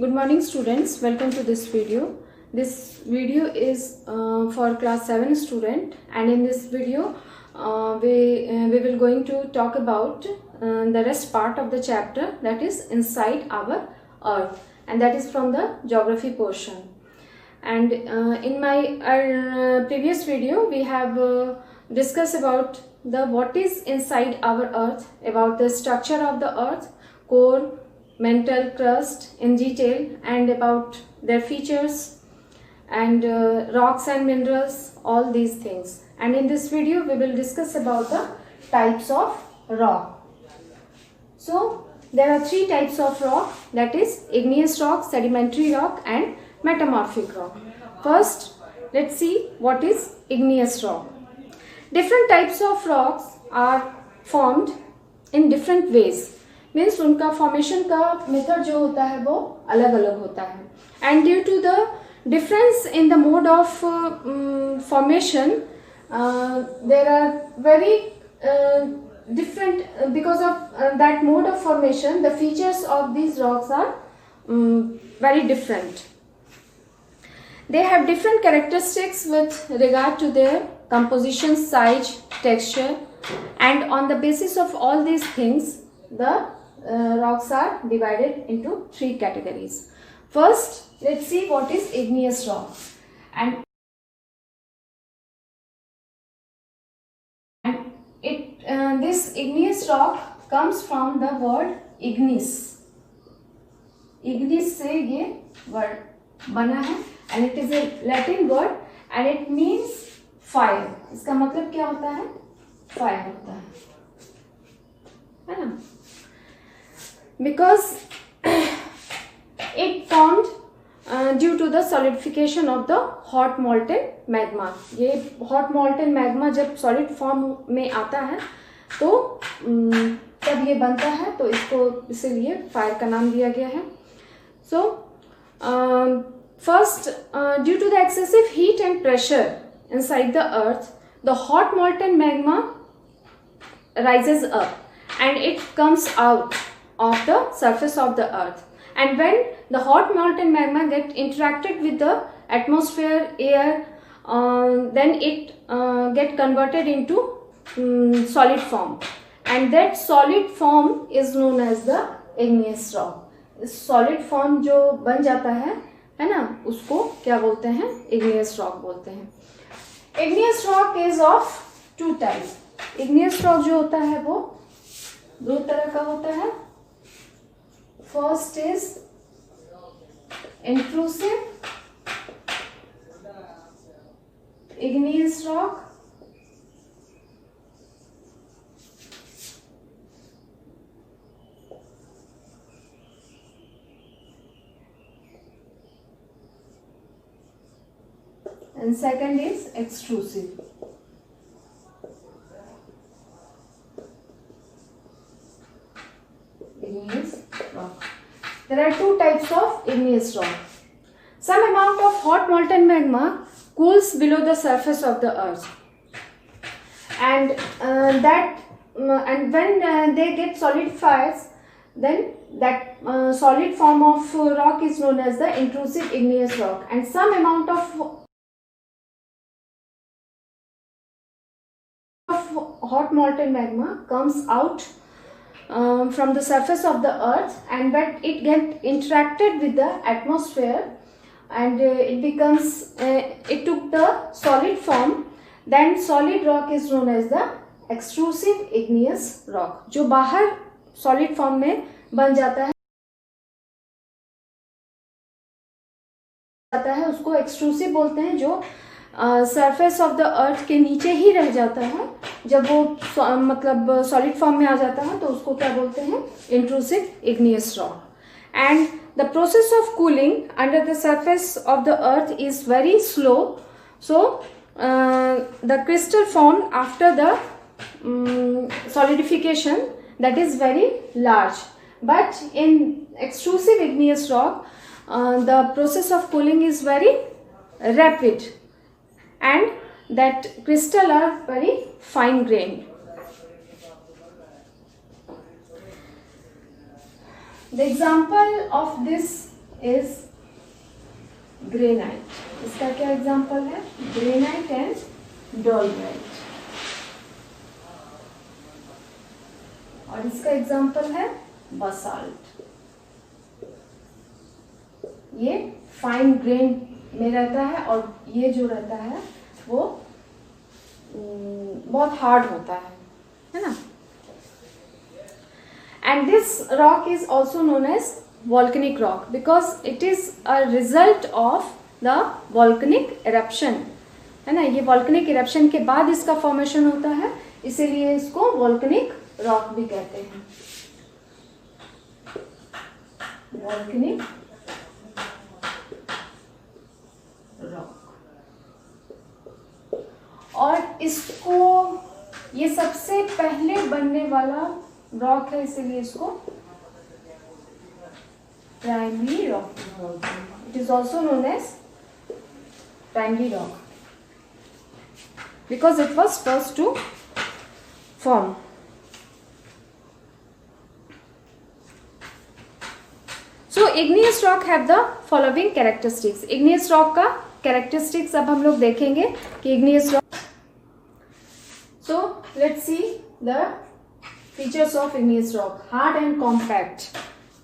Good morning students, welcome to this video. This video is for class 7 student, and in this video we will going to talk about the rest part of the chapter, that is inside our earth, and that is from the geography portion. And in my previous video we have discussed about what is inside our earth, about the structure of the earth, core, mantle, crust in detail, and about their features and rocks and minerals, all these things. And in this video we will discuss about the types of rock. So there are three types of rock, that is igneous rock, sedimentary rock and metamorphic rock. First let's see what is igneous rock. Different types of rocks are formed in different ways. Means उनका formation का method जो होता है वो अलग अलग होता है, and due to the difference in the mode of formation there are very different because of that mode of formation. The features of these rocks are very different. They have different characteristics with regard to their composition, size, texture, and on the basis of all these things the rocks are divided into three categories. First, let's see what is igneous rock. And this igneous rock comes from the word ignis. Ignis से ये word बना है, and it is a Latin word and it means fire. इसका मतलब क्या होता है? Fire होता है ना? Because it formed due to the solidification of the hot molten magma. ये hot molten magma जब solid form में आता है तो तब ये बनता है, तो इसको इसीलिए फायर का नाम दिया गया है. So first, due to the excessive heat and pressure inside the earth, the hot molten magma rises up and it comes out of the surface of the earth, and when the hot molten magma get interacted with the atmosphere, air, then it get converted into solid form, and that solid form is known as the igneous rock. Solid form जो बन जाता है ना, उसको क्या बोलते हैं? igneous rock बोलते हैं. Igneous rock is of two types. igneous rock जो होता है वो दो तरह का होता है. First is intrusive igneous rock, and second is extrusive. Igneous rock. There are two types of igneous rock. Some amount of hot molten magma cools below the surface of the earth, and when they get solidifies, then that solid form of rock is known as the intrusive igneous rock, and some amount of hot molten magma comes out from the surface of the earth, and when it get interacted with the atmosphere and it becomes it took the solid form, then solid rock is known as the extrusive igneous rock. जो बाहर solid form में बन जाता है उसको extrusive बोलते हैं. जो सरफेस ऑफ द अर्थ के नीचे ही रह जाता है, जब वो मतलब सॉलिड फॉर्म में आ जाता है तो उसको क्या बोलते हैं? Intrusive igneous rock. And the process of cooling under the surface of the earth is very slow, so the crystal formed after the solidification, that is very large. But in extrusive igneous rock the process of cooling is very rapid, and that crystal are very fine grained. The example of this is granite. इसका क्या example है? Granite and dolerite. और इसका example है basalt. ये fine grain में रहता है और ये जो रहता है वो बहुत हार्ड होता है ना. And this rock is also known as volcanic rock because it is a result of the volcanic eruption, है ना. ये volcanic eruption के बाद इसका formation होता है, इसीलिए इसको volcanic rock भी कहते हैं. volcanic rock. और इसको ये सबसे पहले बनने वाला रॉक है, इसीलिए इसको प्राइमरी रॉक बोलते हैं. It is also known as primary rock because it was first to form. So igneous rock have the following characteristics. Igneous rock का कैरेक्टरिस्टिक्स अब हम लोग देखेंगे कि igneous rock. So let's see the features of igneous rock. Hard and compact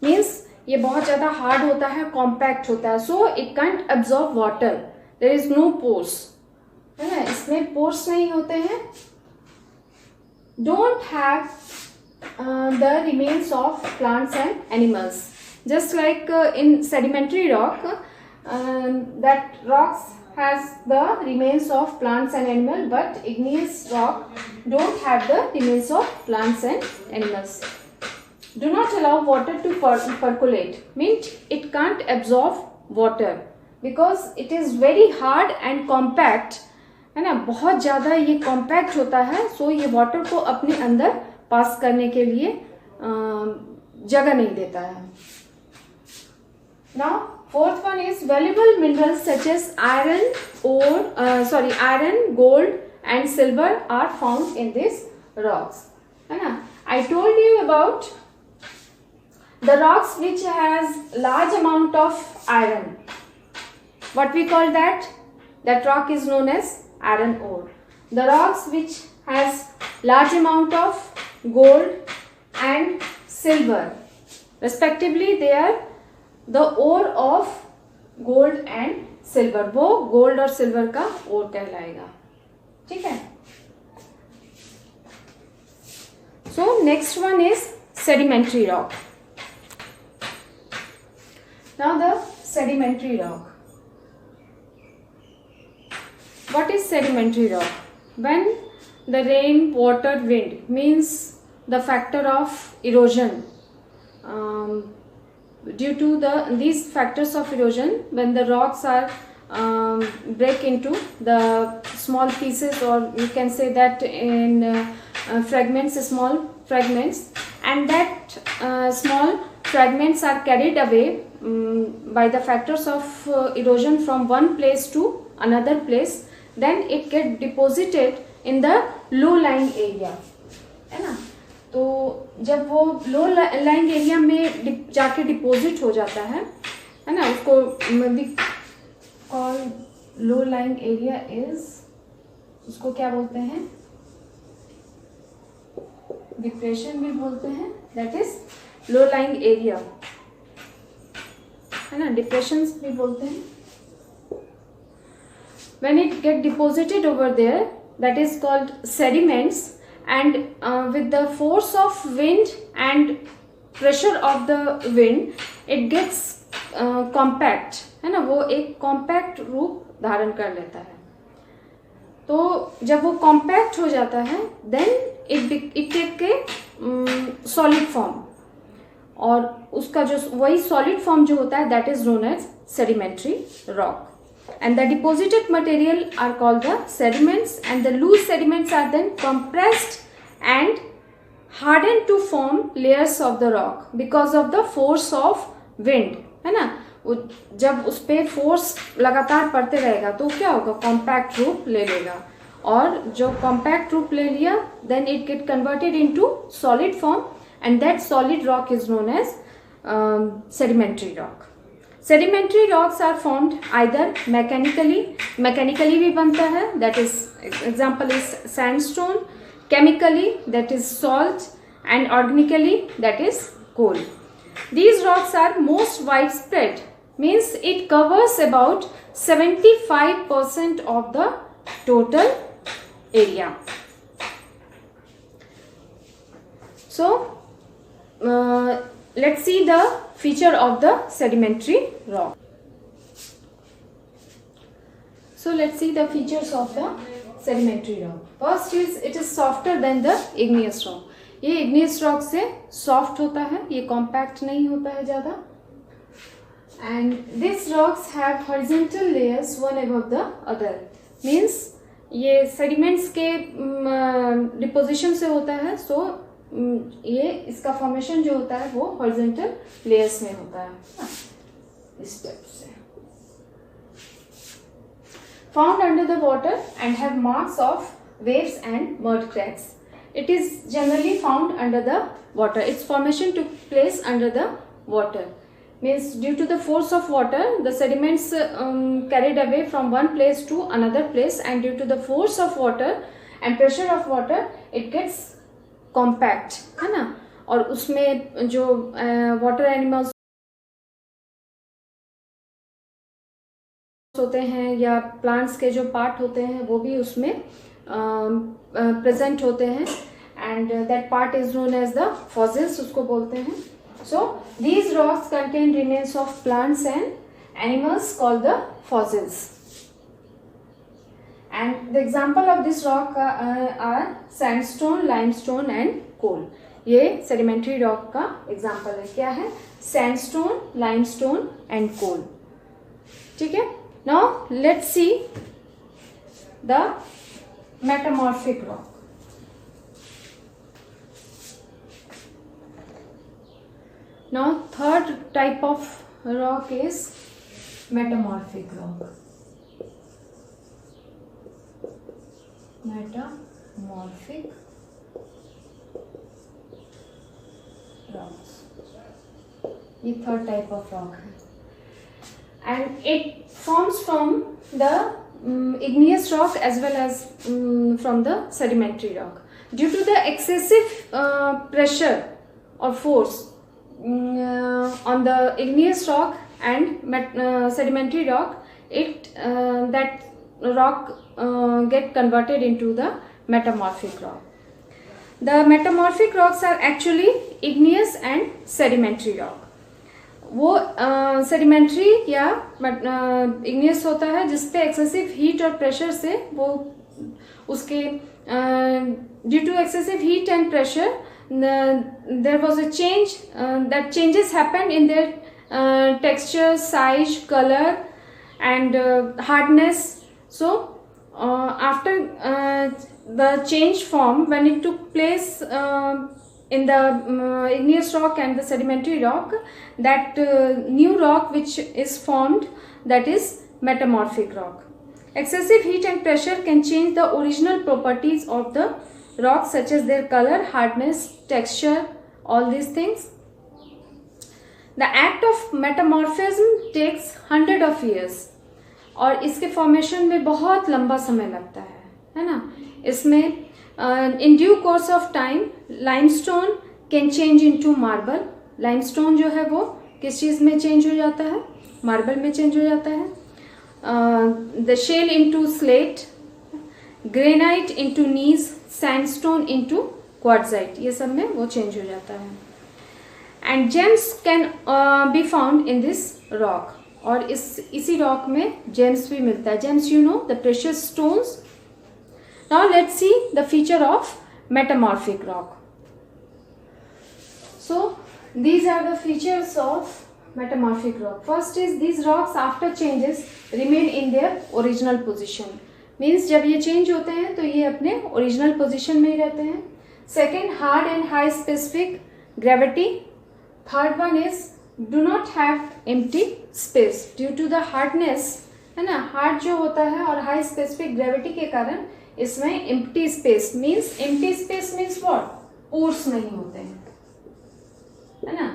means ये बहुत ज़्यादा hard होता है, कॉम्पैक्ट होता है. So it can't absorb water. There is no pores, है ना. इसमें पोर्स नहीं होते हैं. Don't have the remains of plants and animals. Just like in sedimentary rock, that rocks has the remains of plants and animal, but igneous rock don't have the remains of plants and animals. Do not allow water to percolate, means it can't absorb water because it is very hard and compact, है ना. बहुत ज़्यादा ये compact होता है, so ये water को अपने अंदर पास करने के लिए जगह नहीं देता है. Now fourth one is valuable minerals such as iron, gold and silver are found in these rocks, है ना. I told you about the rocks which has large amount of iron. What we call that? That rock is known as iron ore. The rocks which has large amount of gold and silver, respectively, they are the ore of gold and silver. वो gold और silver का ore कहलाएगा. ठीक है. So next one is sedimentary rock. Now the sedimentary rock. What is sedimentary rock? When the rain, water, wind means the factor of erosion. Due to these factors of erosion, when the rocks are break into the small pieces, or you can say that in fragments, small fragments, and that small fragments are carried away by the factors of erosion from one place to another place, then it get deposited in the low lying area, है ना. तो जब वो लो lying area में जाके deposit हो जाता है ना, उसको call low lying area is, उसको क्या बोलते हैं? डिप्रेशन भी बोलते हैं. That is low lying area, है ना. डिप्रेशंस भी बोलते हैं. When it get deposited over there, that is called sediments. And with the force of wind and pressure of the wind, it gets compact, है ना. वो एक compact रूप धारण कर लेता है. तो जब वो compact हो जाता है, then it take a solid form. और उसका जो वही solid form जो होता है, that is known as sedimentary rock. And the deposited material are called the sediments, and the loose sediments are then compressed and hardened to form layers of the rock because of the force of wind, है ना. जब उस पर force लगातार पड़ते रहेगा तो क्या होगा? कॉम्पैक्ट रूप ले लेगा. और जो कॉम्पैक्ट रूप ले लिया, then it get converted into solid form, and that solid rock is known as sedimentary rock. Sedimentary rocks are formed either mechanically भी बनता है, that is example is sandstone, chemically that is salt, and organically that is coal. These rocks are most widespread, means it covers about 75% of the total area. So let's see the feature of the sedimentary rock. So let's see the features of the sedimentary rock. First is it is softer than the igneous rock. ये igneous rock से soft होता है, ये compact नहीं होता है ज़्यादा. And these rocks have horizontal layers one above the other. Means ये sediments के deposition से होता है, so ये इसका फॉर्मेशन जो होता है वो हॉरिजॉन्टल लेयर्स में होता है, इस टाइप से. Found under the water and have marks of waves and mud cracks. It is generally found under the water. It's formation took place under the water. Means due to the force of water, the sediments carried away from one place to another place, and due to the force of water and pressure of water, it gets compact, है ना. और उसमें जो water animals होते हैं या plants के जो पार्ट होते हैं वो भी उसमें प्रेजेंट होते हैं, and that part is known as the fossils, उसको बोलते हैं. So these rocks contain remains of plants and animals called the fossils. And the example of this rock are sandstone, limestone and coal. ये sedimentary rock का example है. क्या है? Sandstone, limestone and coal. ठीक है? Now let's see the metamorphic rock. Now third type of rock is metamorphic rock. Metamorphic rocks. ये third type of rock है, and it forms from the igneous rock as well as from the sedimentary rock. Due to the excessive pressure or force on the igneous rock and sedimentary rock, that rock get converted into the metamorphic rock. The metamorphic rocks are actually igneous and sedimentary rock. वो sedimentary या igneous होता है जिसपे excessive heat और pressure से वो उसके due to excessive heat and pressure there was a change, that changes happened in their texture, size, color and hardness. So after the change form, when it took place in the igneous rock and the sedimentary rock, that new rock which is formed, that is metamorphic rock. Excessive heat and pressure can change the original properties of the rock, such as their color, hardness, texture, all these things. The act of metamorphism takes hundred of years. और इसके formation में बहुत लंबा समय लगता है ना. इसमें in due course of time limestone can change into marble. Limestone जो है वो किस चीज़ में चेंज हो जाता है? मार्बल में चेंज हो जाता है. The shale into slate, granite into gneiss, sandstone into quartzite, ये सब में वो चेंज हो जाता है. And gems can be found in this rock. और इसी रॉक में जेम्स भी मिलता है. Gems you know the precious stones. Now let's see the feature of metamorphic rock. So these are the features of metamorphic rock. First is these rocks after changes remain in their original position. Means जब ये change होते हैं तो ये अपने original position में ही रहते हैं. Second, hard and high specific gravity. Third one is do not have empty space due to the hardness, है ना. hard जो होता है और high specific gravity के कारण इसमें empty space means what? pores नहीं होते हैं, है ना.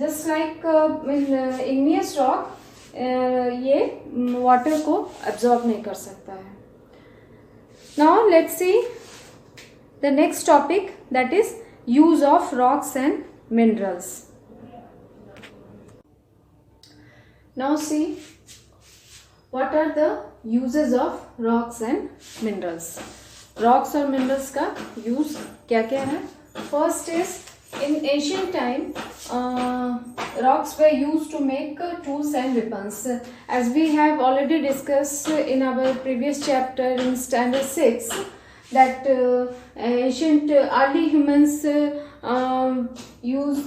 Just like in igneous rock, ये वाटर को एब्जॉर्ब नहीं कर सकता है. Now let's see the next topic, that is use of rocks and minerals. Now see what are the uses of rocks and minerals. Rocks और minerals का use क्या क्या है? First is in ancient time rocks were used to make tools and weapons. As we have already discussed in our previous chapter in standard 6 that ancient early humans use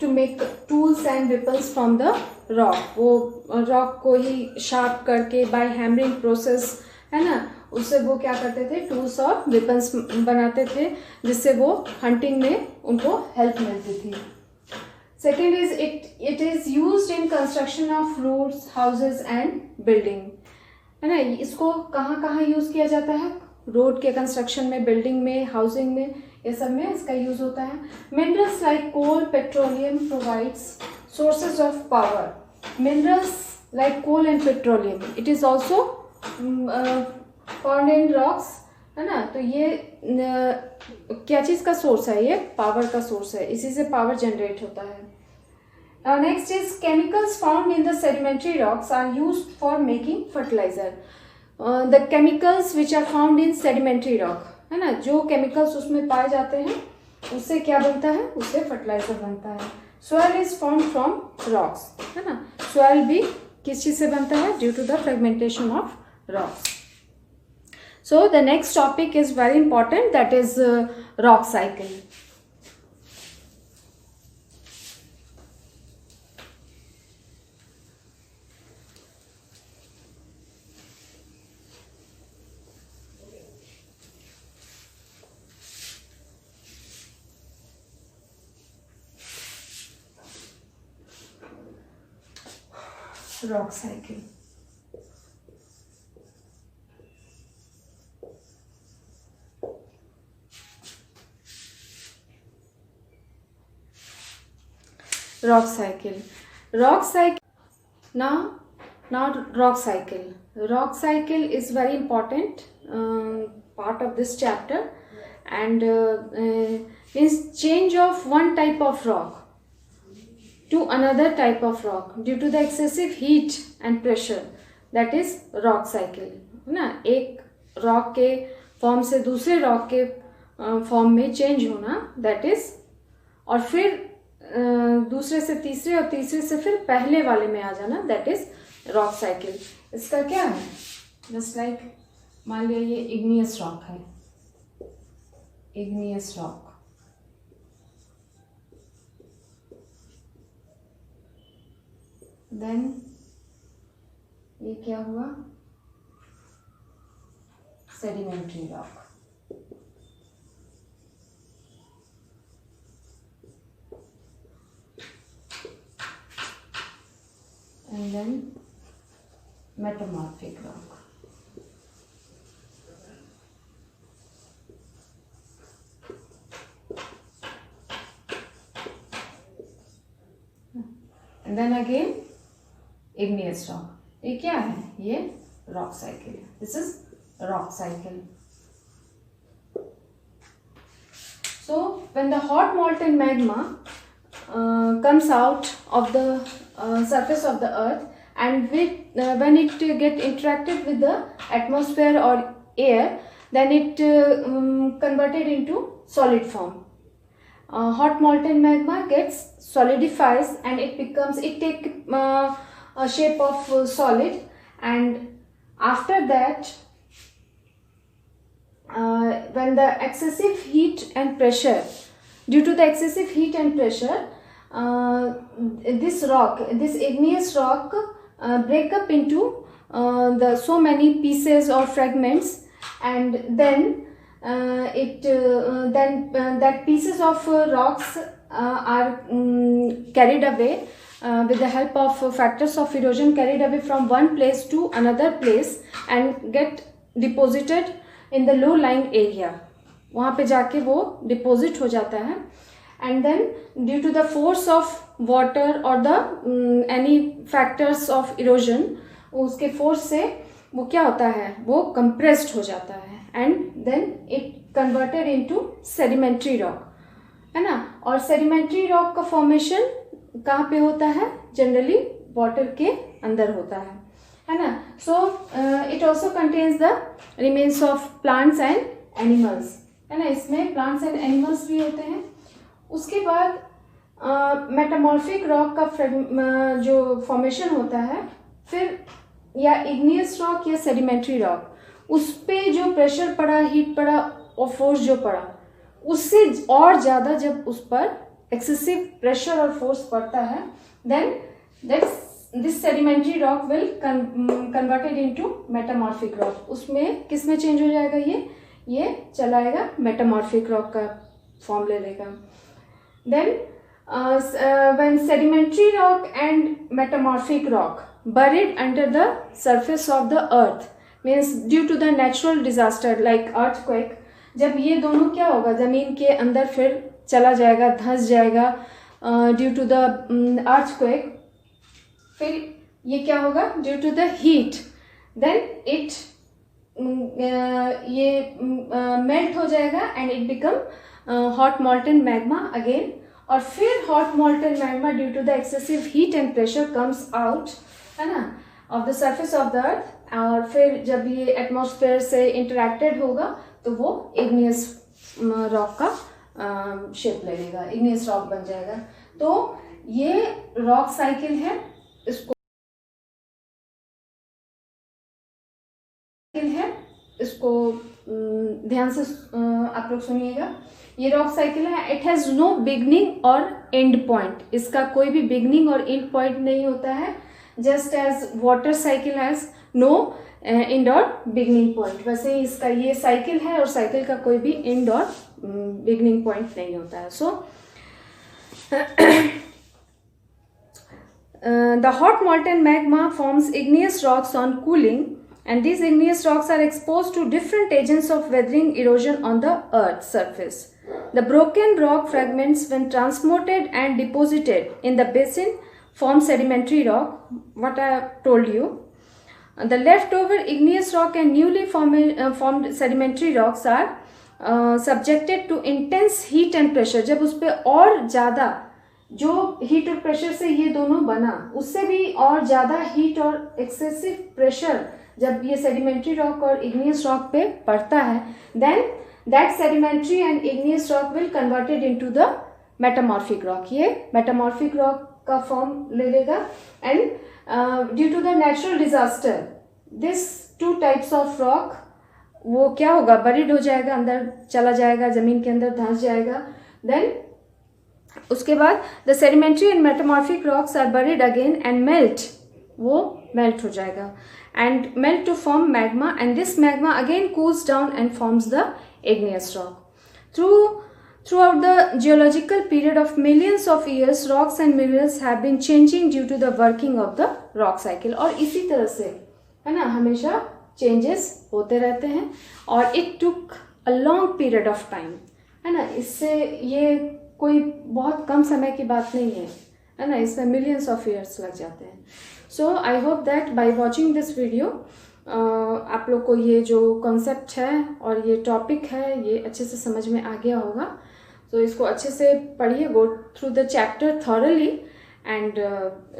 to make tools and weapons from the rock. वो rock को ही sharp करके bye hammering process है ना, उससे वो क्या करते थे, टूल्स और वेपन्स बनाते थे, जिससे वो हंटिंग में उनको हेल्प मिलती थी. Second is it is used in construction of roads, houses and building, है ना. इसको कहाँ कहाँ यूज किया जाता है? रोड के कंस्ट्रक्शन में, बिल्डिंग में, हाउसिंग में, ये सब में इसका यूज होता है. Minerals like coal, petroleum provides sources of power. Minerals like coal and petroleum, it is also found in rocks, है ना. तो ये क्या चीज़ का सोर्स है? ये पावर का सोर्स है, इसी से पावर जनरेट होता है. Next is chemicals found in the sedimentary rocks are used for making fertilizer. The chemicals which are found in sedimentary rock, है ना, जो केमिकल्स उसमें पाए जाते हैं उससे क्या बनता है? उससे फर्टिलाइजर बनता है. Soil is formed from rocks, है ना. Soil भी किस चीज से बनता है? Due to the fragmentation of rocks. So the next topic is very important, that is rock cycle. Rock cycle. Rock cycle. Rock cycle. Now rock cycle. Rock cycle is very important part of this chapter, and means change of one type of rock to another type of rock due to the excessive heat and pressure, that is rock cycle, है ना. एक rock के form से दूसरे rock के form में change होना, that is, और फिर दूसरे से तीसरे और तीसरे से फिर पहले वाले में आ जाना, that is रॉक साइकिल. इसका क्या है? जस्ट लाइक मान लिया ये इग्नियस रॉक है, इग्नियस रॉक, देन ये क्या हुआ? Sedimentary rock. And then metamorphic rock. And then again igneous rock. ये क्या है? ये rock cycle. This is rock cycle. So when the hot molten magma comes out of the surface of the earth, and when it get interacted with the atmosphere or air, then it converted into solid form. Hot molten magma gets solidifies and it take a shape of solid, and after that when the excessive heat and pressure, due to the excessive heat and pressure, this igneous rock break up into the so many pieces or fragments, and then that pieces of rocks are carried away with the help of factors of erosion, carried away from one place to another place and get deposited in the low lying area. वहाँ पे जाके वो deposit हो जाता है, and then due to the force of water or the any factors of erosion, उसके force से वो क्या होता है, वो compressed हो जाता है and then it converted into sedimentary rock, है ना. और sedimentary rock का formation कहाँ पे होता है, जनरली वाटर के अंदर होता है ना. So it also contains the remains of plants and animals, है ना. इसमें प्लांट्स एंड एनिमल्स भी होते हैं. उसके बाद मेटामॉर्फिक रॉक का जो फॉर्मेशन होता है, फिर या इग्नियस रॉक या सेडिमेंट्री रॉक, उस पर जो प्रेशर पड़ा, हीट पड़ा और फोर्स जो पड़ा, उससे और ज़्यादा जब उस पर एक्सेसिव प्रेशर और फोर्स पड़ता है, then this sedimentary rock will converted into metamorphic rock. उसमें किस में चेंज हो जाएगा, ये चलाएगा मेटामॉर्फिक रॉक का फॉर्म ले लेगा. Then when sedimentary rock and metamorphic rock buried under the surface of the earth, means due to the natural disaster like earthquake, जब ये दोनों क्या होगा, ज़मीन के अंदर फिर चला जाएगा, धंस जाएगा ड्यू टू द अर्थक्वेक. फिर ये क्या होगा, due to the heat, then it ये मेल्ट हो जाएगा and it become hot molten magma again. और फिर hot molten magma due to the excessive heat and pressure comes out, है ना, of the surface of the earth. और फिर जब ये एटमॉस्फेयर से इंटरेक्टेड होगा तो वो इग्नियस रॉक का शेप ले लेगा, इग्नियस रॉक बन जाएगा. तो ये रॉक साइकिल है, इसको ध्यान से आप लोग सुनिएगा. ये रॉक साइकिल है. इट हैज़ नो बिगनिंग और एंड पॉइंट. इसका कोई भी बिगनिंग और एंड पॉइंट नहीं होता है. Just as water cycle has no end और बिगनिंग पॉइंट, वैसे ही इसका ये साइकिल है और साइकिल का कोई भी एंड और बिगनिंग पॉइंट नहीं होता है. So the hot molten magma forms igneous rocks on cooling, and these igneous rocks are exposed to different agents of weathering erosion on the earth's surface. The broken rock fragments, when transmuted and deposited in the basin, form sedimentary rock, what I have told you. The leftover igneous rock and newly formed sedimentary rocks are subjected to intense heat and pressure. जब उस पर और ज़्यादा जो heat और pressure से ये दोनों बना, उससे भी और ज़्यादा हीट और एक्सेसिव प्रेशर जब ये सेडिमेंट्री रॉक और इग्नियस रॉक पे पड़ता है, then that sedimentary and igneous rock will converted into the metamorphic rock. ये मेटामॉर्फिक रॉक का फॉर्म ले लेगा. And due to the natural disaster, this two types of rock वो क्या होगा, बरीड हो जाएगा, अंदर चला जाएगा, ज़मीन के अंदर धंस जाएगा. देन उसके बाद the sedimentary and metamorphic rocks are buried again and melt, वो मेल्ट हो जाएगा and melt to form magma, and this magma again cools down and forms the igneous rock. Throughout the geological period of millions of years, rocks and minerals have been changing due to the working of the rock cycle. और इसी तरह से, है ना, हमेशा changes होते रहते हैं. और it took a long period of time, है ना. इससे ये कोई बहुत कम समय की बात नहीं है ना, इसमें millions of years लग जाते हैं. So I hope that by watching this video आप लोग को ये जो concept है और ये topic है ये अच्छे से समझ में आ गया होगा. तो इसको अच्छे से पढ़िए, go through the chapter thoroughly and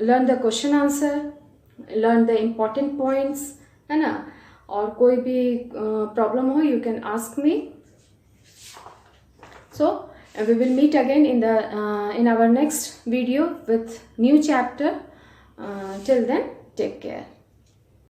learn the question answer, learn the important points, है ना. और कोई भी problem हो, you can ask me. So we will meet again in our next video with new chapter. Till then, take care.